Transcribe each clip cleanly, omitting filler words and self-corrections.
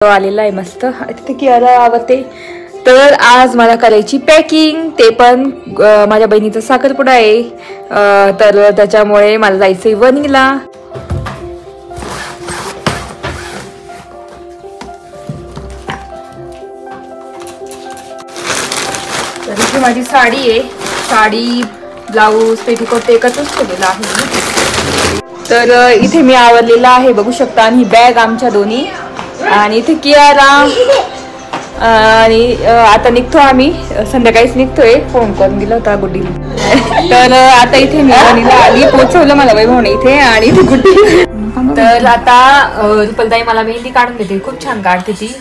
आलेला आहे मस्त तिथे कियारा आवडते। तर आज मला करायची पॅकिंग, ते पण माझ्या बहिणीचा साखरपुडा आहे, तर त्याच्यामुळे मला जायचंय वणीला। तर इथे माझी साडी आहे, साडी ब्लाऊज पेटीकोट एकत्रच ठेवलेला आहे। तर इथे मी आवरलेला आहे बघू शकता, आणि बॅग आमच्या दोन्ही, आणि इथे कियारा, आणि आता निघतो आम्ही, संध्याकाळीच निघतोय, फोन करून दिला होता गुड्डीला। तर आता इथे मी वणीला आली, पोहोचवलं मला वैभवने इथे, आणि इथे गुड्डी। तर आता रुपलताई मला मेहंदी काढून देते, खूप छान काढते ती।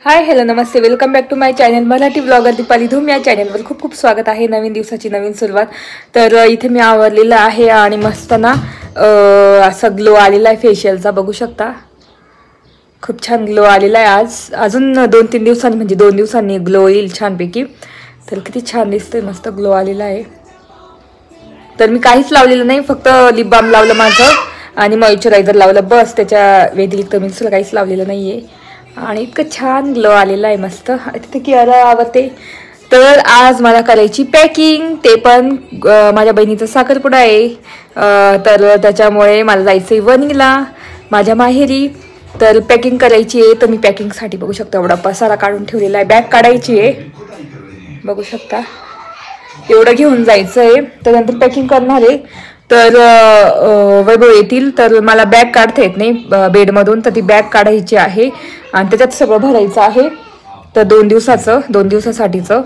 हाय हॅलो नमस्ते, welcome back to my channel Marathi blogger Deepali Dhoom. या चॅनलवर खूप खूप स्वागत आहे, नवीन दिवसाची नवीन सुरुवात। तर इथे मी आवरलेलं आहे, आणि मस्त ना असा ग्लो आलेला आहे फेशियलचा, बघू शकता खूप छान ग्लो आलेला आहे। आज अजून 2-3 दिवसांनी, म्हणजे 2 दिवसांनी ग्लो येईल छानपैकी। तर किती छान दिसतंय, मस्त ग्लो आलेला आहे। तर मी काहीच लावलेलं नाही, फक्त लिप बाम लावलं माझं, आणि मॉइश्चरायझर लावलं, बस। त्याच्या व्यतिरिक्त मी दुसरं काहीच लावलेलं नाहीये, आणि इतकं छान ग्लो आलेला आहे मस्त। तिथे कियारा आवडते। तर आज मला करायची पॅकिंग, ते पण माझ्या बहिणीचा साखरपुडा आहे, तर त्याच्यामुळे मला जायचंय वणीला माझ्या माहेरी। तर पॅकिंग करायची आहे, तर मी पॅकिंगसाठी बघू शकता एवढा पसारा काढून ठेवलेला आहे। बॅग काढायची आहे, बघू शकता एवढं घेऊन जायचं आहे, तर नंतर पॅकिंग करणार आहे। तर वैभव येतील, तर मला बॅग काढता येत नाही बेडमधून, तर ती बॅग काढायची आहे, आणि त्याच्यात सगळं भरायचं आहे। तर 2 दिवसासाठीचं।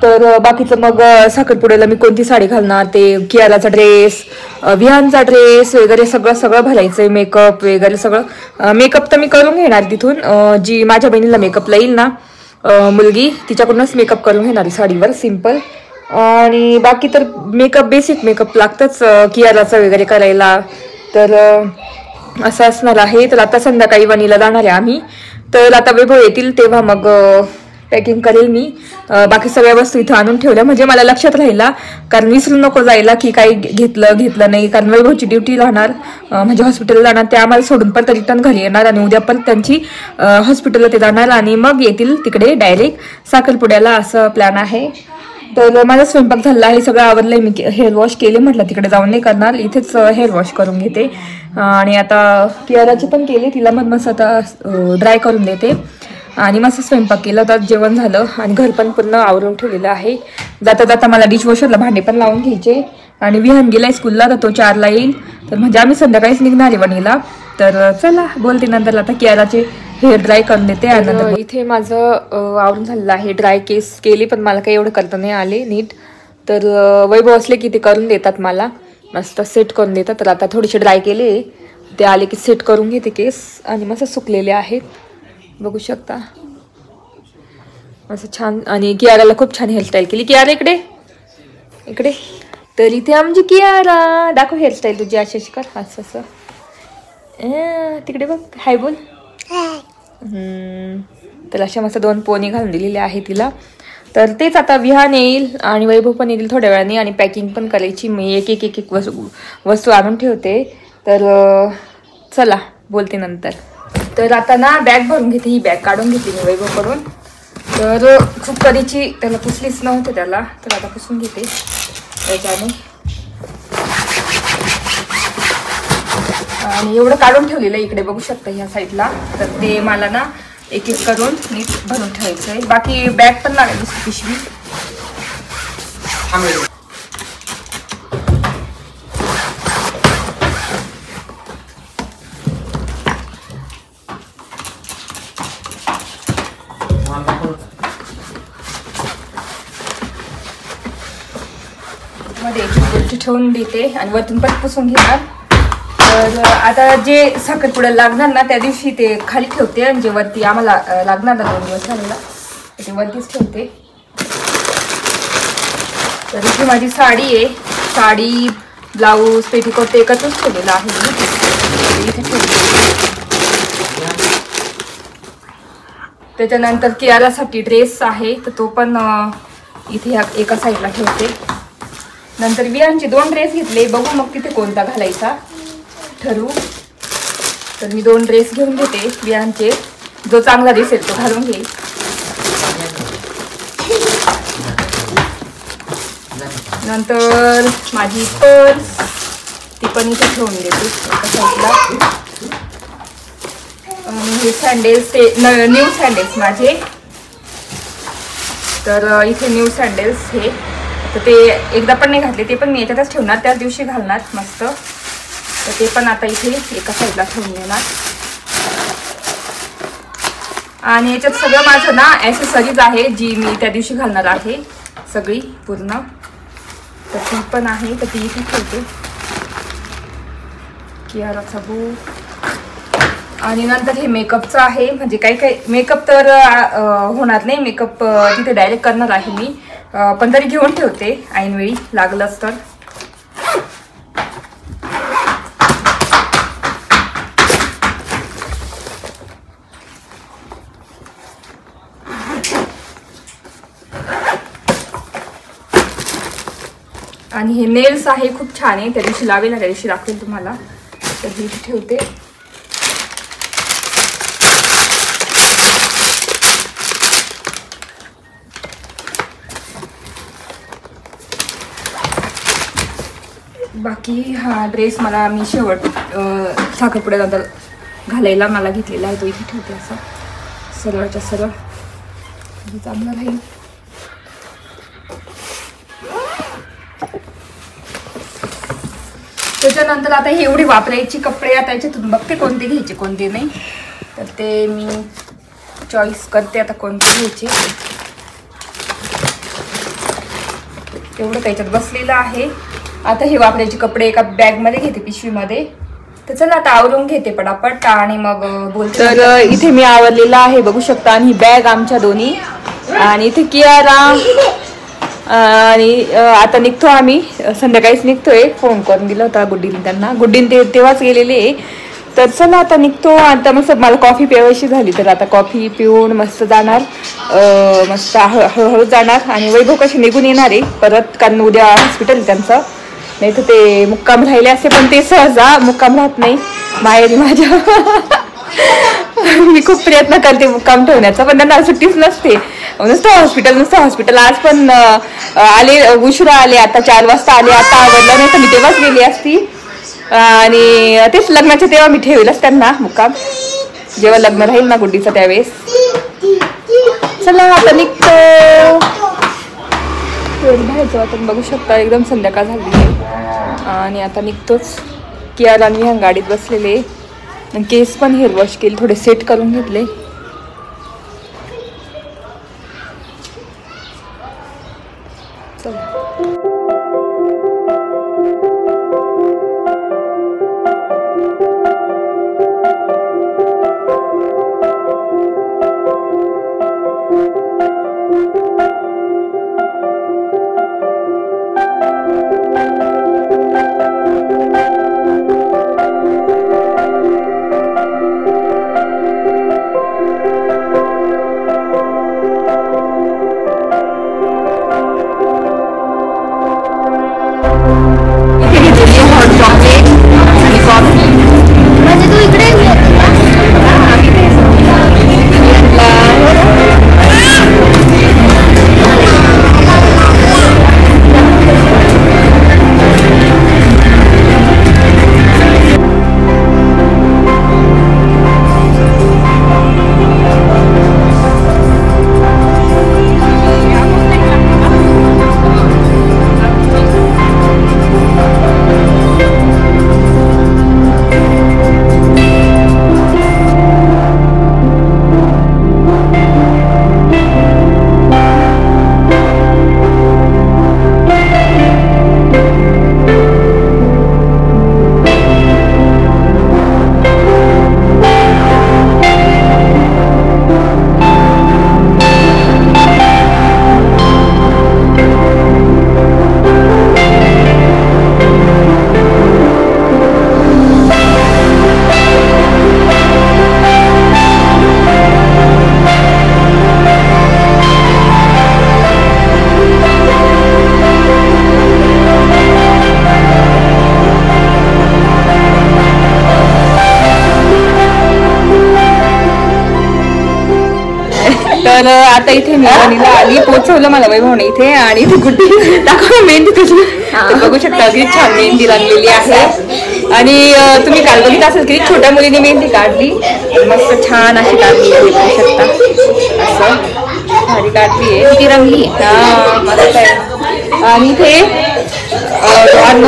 तर बाकीचं मग साखरपुड्याला मी कोणती साडी घालणार, ते कियाराचा ड्रेस, विहानचा ड्रेस वगैरे सगळं भरायचंय, मेकअप वगैरे सगळं। मेकअप तर मी करून घेणार तिथून, जी माझ्या बहिणीला मेकअपला येईल ना मुलगी, तिच्याकडूनच मेकअप करून घेणार साडीवर सिंपल। आणि बाकी तर मेकअप, बेसिक मेकअप लागतंच कियाराचा वगैरे करायला, तर असं असणार आहे। तर आता संध्याकाळी वणीला जाणार आहे आम्ही, तर आता वैभव येतील तेव्हा मग पॅकिंग करेल मी। बाकी सगळ्या वस्तू इथं आणून ठेवल्या, म्हणजे मला लक्षात राहिला, कारण विसरून नको जायला की काही घेतलं नाही, कारण वैभवची ड्युटी राहणार, म्हणजे हॉस्पिटलला जाणार, ते आम्हाला सोडून पण रिटर्न घरी येणार, आणि उद्या पण त्यांची हॉस्पिटलला ते जाणार, आणि मग येतील तिकडे डायरेक्ट साखरपुड्याला, असं प्लॅन आहे। तर माझा स्वयंपाक झाला आहे, सगळं आवरलंय, मी हेअर वॉश केले, म्हटलं तिकडे जाऊन नाही करणार, इथेच हेअर वॉश करून घेते। आणि आता कियाराची पण केली, तिला मस्त आता ड्राय करून देते, आणि मस्त स्वयंपाक केला, तर जेवण झालं, आणि घर पण पूर्ण आवरून ठेवलेलं आहे। जाता जाता मला डिशवॉशरला भांडे पण लावून घ्यायचे, आणि विहान गेलाय स्कूलला, तर तो 4ला येईल, तर म्हणजे आम्ही संध्याकाळीच निघणार आहे वणीला। तर चला बोलते नंतर, आता कियाराचे हेअर ड्राय करून देते। आणि इथे माझं आवरून झालेलं आहे, ड्राय केस केले, पण मला काही एवढं करता नाही आले नीट, तर वैभव असले की ते करून देतात मला, मस्त सेट करून देतात। तर आता थोडेसे ड्राय केले, ते आले की सेट करून घेते केस, आणि मस्त सुकलेले आहेत, बघू शकता असं छान। आणि कियाराला खूप छान हेअरस्टाईल केली, कियारा इकडे इकडे। तर इथे आमची कियारा, दाखव हेअरस्टाईल तुझी, अशी कर, असं तिकडे बघ, हाय बोल। तर अशा मस्त 2 पोनी घालून दिलेले आहे तिला। तर तेच आता विहान येईल, आणि वैभव पण येईल थोड्या वेळाने, आणि पॅकिंग पण करायची, मी एक वस्तू आणून ठेवते। तर चला बोलते नंतर। तर आता ना बॅग भरून घेते, ही बॅग काढून घेतली मी वैभवकडून, तर खूप कधीची त्याला पुसलीच नव्हते त्याला, तर आता पुसून घेते त्याच्याने। आणि एवढं काढून ठेवलेलं इकडे बघू शकता ह्या साईडला, तर ते मला ना एक करून नीट भरून ठेवायचं आहे। बाकी बॅग पण लागेल दुसरी पिशवी। मध्ये गोष्टी ठेवून देते, आणि वरतून पण पुसून घेणार। तर आता जे साखरपुड्याला लागणार ना त्या दिवशी ते खाली ठेवते, आणि जे वरती आम्हाला लागणार ना 2 दिवस झालेला, ते वरतीच ठेवते। तर इथे माझी साडी आहे, साडी ब्लाऊज पेटीकोट एकत्रच ठेवलेलं आहे, इथे ठेवते। त्याच्यानंतर कियारासाठी ड्रेस आहे, तर तो पण इथे एका साईडला ठेवते. नंतर वियांचे 2 ड्रेस घेतले, बघू मग तिथे कोणता घालायचा ठरवू. तर मी 2 ड्रेस घेऊन घेते वियांचे, जो चांगला दिसेल तो घालून घेईल. नंतर माझी पर्स ती पण इथे ठेवून देते एका साईडला. हे सँडेल्स ते न्यू सँडेल्स माझे, तर इथे न्यू सँडेल्स हे, तर ते एकदा पण नाही घातले, ते पण मी याच्यातच ठेवणार, त्याच दिवशी घालणार मस्त. तर ते पण आता इथे एका साईडला ठेवून देणार. आणि याच्यात सगळं माझं ना ॲसेसरीज आहे जी मी त्या दिवशी घालणार आहे सगळी पूर्ण, तर ती पण आहे, तर ती इथे ठेवते. कियाराचा बुक. आणि नंतर हे मेकअपचं आहे, म्हणजे काही मेकअप तर होणार नाही, मेकअप तिथे डायरेक्ट करणार आहे मी, पण तरी घेऊन ठेवते ऐनवेळी लागलंच तर. आणि हे नेल्स आहे, खूप छान आहे, त्या दिवशी लावेल ना, त्या दिवशी दाखवेल तुम्हाला. तर हे ठेवते. बाकी हा ड्रेस मला मी शेवट साखरपुड्यानंतर घालायला मला घेतलेला आहे, तो इथे ठेवते असा सरळच्या सरळ, चांगला राहील. त्याच्यानंतर आता हे एवढी वापरायची कपडे, आता याच्यातून बघते कोणते घ्यायचे कोणते नाही, तर ते मी चॉईस करते आता कोणते घ्यायचे. तेवढं त्याच्यात बसलेलं आहे. आता हे वापरायचे कपडे एका बॅगमध्ये घेते, पिशवीमध्ये. तर चला आता आवरून घेते पटापट आणि मग बोलते. तर इथे मी आवरलेला आहे बघू शकता, आणि ही बॅग आमच्या दोन्ही, आणि इथे कियारा. आणि आता निघतो आम्ही, संध्याकाळीच निघतोय, फोन करून दिला होता गुड्डीने त्यांना, गुड्डीने ते तेव्हाच गेलेले. तर चला आता निघतो. आता मस्त मला कॉफी प्यायची झाली, तर आता कॉफी पिऊन मस्त जाणार, मस्त हळूहळू जाणार. आणि वैभव कशी निघून येणार आहे परत, कारण उद्या हॉस्पिटल त्यांचं, नाही तर ते मुक्काम राहिले असते, पण ते सहजा मुक्काम राहत नाही माहेरी माझ्या. मी खूप प्रयत्न करते मुक्काम ठेवण्याचा, पण त्यांना सुट्टीच नसते, नुसतं हॉस्पिटल. आज पण आले, उशिरा आले, आता 4 वाजता आले, आता आवडलं नाही तर मी तेव्हाच गेली असती. आणि तेच लग्नाचे तेव्हा मी ठेवेलच त्यांना मुक्काम, जेव्हा लग्न राहील ना गुड्डीचं त्यावेळेस. चला आता निघतो. बाहेरचं आपण बघू शकता, एकदम संध्याकाळ झाली आहे आणि आता निघतोच. कियाला मी ह्या गाडीत बसलेले, आणि केस पण हेअर वॉश केले, थोडे सेट करून घेतले. चला तर आता इथे मी वणीला आली, पोचवलं मला वैभवने इथे, आणि इथे गुड्डी दाखव मेहंदी तुझी. तर बघू शकता किती छान मेहंदी लागलेली आहे. आणि तुम्ही काल बघितलं असेल किती छोट्या मुलीने मेहंदी काढली, मस्त छान अशी काढली आहे. बघू शकता असं भारी काढली आहे, ती रंगली. हा मस्त आहे. आणि इथे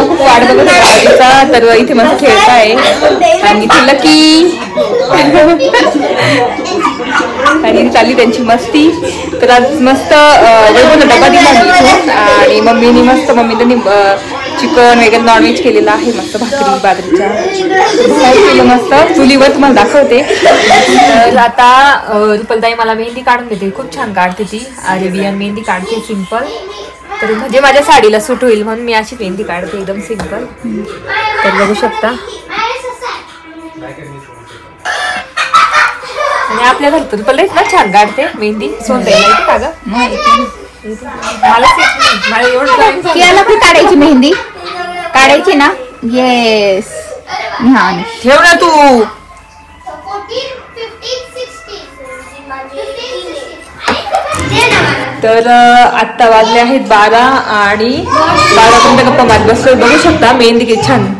खूप वाट बघत होता, तर इथे मस्त खेळताय. आणि इथे लकी आणि चालली त्यांची मस्ती. तर आज मस्त वेगवेगळा डबा दिला मी, आणि मम्मीने मस्त त्यांनी चिकन वगैरे नॉनव्हेज केलेलं आहे. मस्त भाकरी बाजरीच्या केलं मस्त चुलीवर, तुम्हाला दाखवते. तर आता रुपलताई मला मेहंदी काढून देते, खूप छान काढते ती. अरेबियन मेहंदी काढते सिंपल, तर म्हणजे माझ्या साडीला सूट होईल म्हणून मी अशी मेहंदी काढते एकदम सिंपल. तर बघू शकता. आणि आपल्या घरी तर रुपलताईच ना छान काढते मेहंदी. सोनताईला येते का ग? मला एवढं काढायची मेहंदी काढायची ना. येस ठेव ना तू. तर आत्ता वाजले आहेत 12 आणि 12पर्यंत गप्पा मारत बसलो. बघू शकता मेहंदी किती छान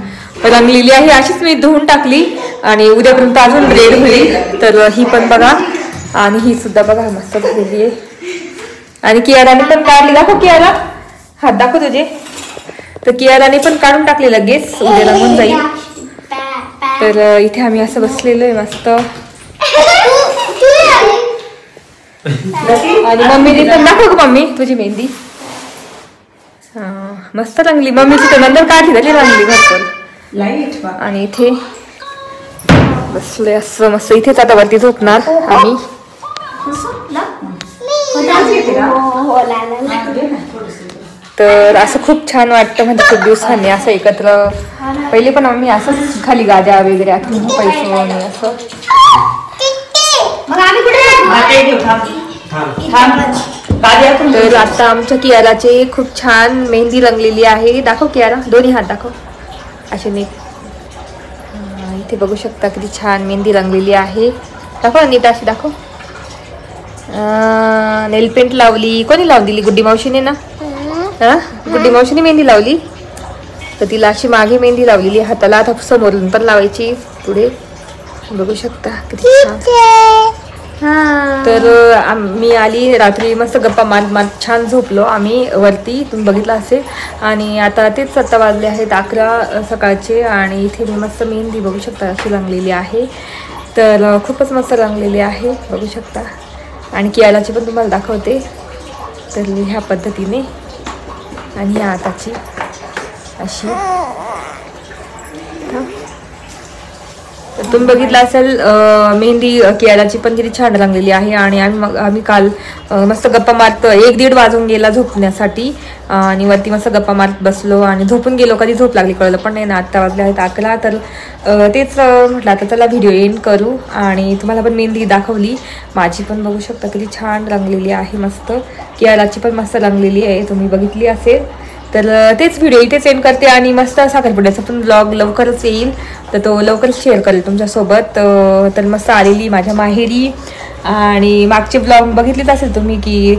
रंगलेली आहे. अशीच मी धुवून टाकली आणि उद्यापर्यंत अजून रेड होईल. तर ही पण बघा, आणि ही सुद्धा बघा मस्त झालेली आहे. आणि कियाराने पण काढली. दाखव कियारा, हात दाखव तुझे. तर कियाराने पण काढून टाकले लगेच, उद्या रंगून जाईल. तर इथे आम्ही असं बसलेलो आहे मस्त. आणि मम्मीने पण दाखव ग मम्मी तुझी मेहंदी. हा मस्त रंगली. मम्मीची तर नंतर काढली तरी रंगली भरपूर. आणि इथे बसलोय असं मस्त. इथेच आता वरती झोपणार आम्ही. तर असं खूप छान वाटतं, म्हणजे खूप दिवसांनी असं एकत्र. पहिले पण आम्ही असंच खाली गाद्या वगैरे आखून झोपायचो आणि असं. तर आता आमच्या कियाराचे खूप छान मेहंदी रंगलेली आहे. दाखव कियारा, दोन्ही हात दाखव असे नीट. इथे बघू शकता किती छान मेहंदी रंगलेली आहे. दाखव नीट अशी दाखव. नेल पेंट लावली. कोणी लावून दिली? गुड्डी मावशीने ना. हा गुड्डी मावशीने मेहंदी लावली. तर तिला अशी मागे मेहंदी लावलेली, हाताला आता समोरून पण लावायची पुढे. बघू शकता किती छान. तर मी आली रात्री मस्त गप्पा मारत छान झोपलो आम्ही वरती, तुम्ही बघितलं असेल. आणि आता तेच 7 वाजले आहेत 11 सकाळचे. आणि इथे मी मस्त मेहंदी बघू शकता अशी रंगलेली आहे. तर खूपच मस्त रंगलेली आहे बघू शकता. आणि कियाराची पण तुम्हाला दाखवते. तर ह्या पद्धतीने आणि ह्या आताची अशी. तुम्ही बघितलं असेल मेहंदी कियाराची पण किती छान रंगलेली आहे. आणि आम्ही काल मस्त गप्पा मारत 1-1:30 वाजून गेला झोपण्यासाठी. आणि वरती मस्त गप्पा मारत बसलो आणि झोपून गेलो. कधी झोप लागली कळलं पण नाही ना. आत्ता वाजले आहेत 11. तर तेच म्हटलं आता चला व्हिडिओ एंड करू. आणि तुम्हाला पण मेहंदी दाखवली. माझी पण बघू शकता किती छान रंगलेली आहे मस्त. कियाराची पण मस्त रंगलेली आहे, तुम्ही बघितली असेल. तर तेच व्हिडिओ इथेच एंड करते. आणि मस्त साखरपुड्याचा पण ब्लॉग लवकरच येईल, तर तो लवकरच शेअर करेल तुमच्यासोबत. तर मस्त आलेली माझ्या माहेरी. आणि मागचे ब्लॉग बघितलेच असेल तुम्ही की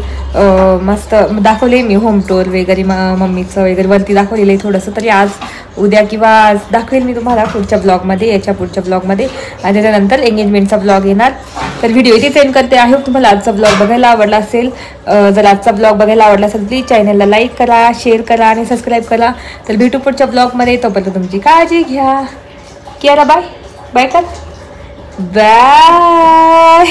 मस्त दाखवले मी होम टूर वगैरे मम्मीचं वगैरे वरती दाखवलेलं आहे थोडंसं. तरी आज उद्या किंवा आज दाखवेल मी तुम्हाला पुढच्या ब्लॉगमध्ये, याच्या पुढच्या ब्लॉगमध्ये. आणि त्याच्यानंतर एंगेजमेंटचा ब्लॉग येणार. तर व्हिडिओ इथे सेंड करते. आय होप तुम्हाला आजचा ब्लॉग बघायला आवडला असेल. जर आजचा ब्लॉग बघायला आवडला असेल प्लीज चॅनलला लाईक करा, शेअर करा आणि सबस्क्राईब करा. तर भेटू पुढच्या ब्लॉगमध्ये. तोपर्यंत तुमची काळजी घ्या. कियारा बाय बाय कर. बाय.